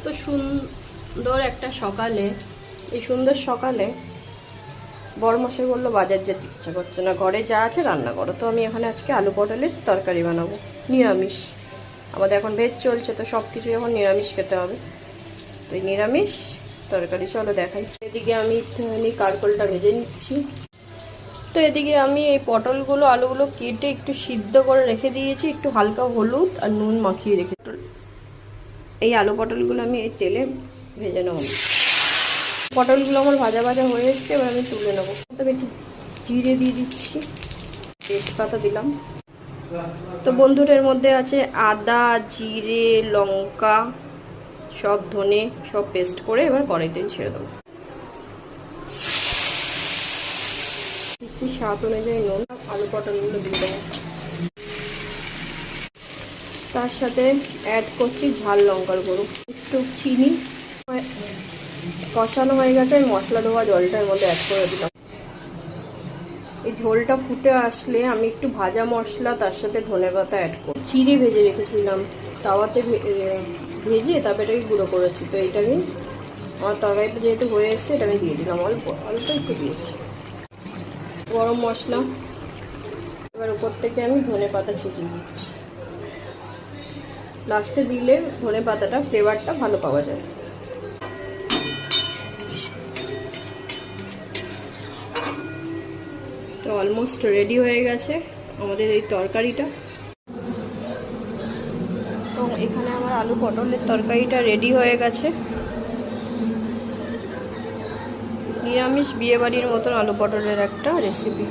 তো সুন্দর একটা সকালে, এই সুন্দর সকালে বড়মশাই বললো বাজার যেতে ইচ্ছা করছে না, ঘরে যা আছে রান্না করো। তো আমি এখানে আজকে আলু পটলের তরকারি বানাবো, নিরামিষ। আমাদের এখন ভেজ চলছে, তো সব কিছু এখন নিরামিষ খেতে হবে। তো এই নিরামিষ তরকারি চলো দেখাই। এদিকে আমি একটুখানি কারকলটা ভেজে নিচ্ছি। তো এদিকে আমি এই পটলগুলো আলুগুলো কেটে একটু সিদ্ধ করে রেখে দিয়েছি, একটু হালকা হলুদ আর নুন মাখিয়ে রেখে। এই আলু পটলগুলো আমি এই তেলে ভেজে নেব। পটলগুলো আমার ভাজা ভাজা হয়ে এসছে, এবার আমি তুলে নেবো। তবে একটু জিরে দিয়ে দিচ্ছি, তেজপাতা দিলাম। তো বন্ধুদের মধ্যে আছে আদা, জিরে, লঙ্কা, সব ধনে সব পেস্ট করে এবার কড়াইতে ছেড়ে দেবো। দিচ্ছি স্বাদ অনুযায়ী নুন, আলু পটলগুলো দিয়ে দেবো। তার সাথে অ্যাড করছি ঝাল লঙ্কার গুঁড়ো, একটু চিনি। কষানো হয়ে গেছে, আমি মশলা ধোয়া জলটার মধ্যে অ্যাড করে দিলাম। এই ঝোলটা ফুটে আসলে আমি একটু ভাজা মশলা তার সাথে ধনেপাতা অ্যাড করি। চিড়ে ভেজে রেখেছিলাম তাওয়াতে, ভেজে তারপরে এটাকে গুঁড়ো করেছি। তো এইটাকে আমার তরকারিটা যেহেতু হয়ে এসছে, এটা আমি দিয়ে দিলাম, অল্প অল্প একটু দিয়েছি। গরম মশলা, এবার উপর থেকে আমি ধনেপাতা ছিটিয়ে দিচ্ছি। লাস্টে দিলে ধনেপাতাটা ফ্লেভারটা ভালো পাওয়া যায়। তো অলমোস্ট রেডি হয়ে গেছে আমাদের এই তরকারিটা। তো এখানে আমার আলু পটলের তরকারিটা রেডি হয়ে গেছে। নিরামিষ বিয়েবাড়ির মতন আলু পটলের একটা রেসিপি।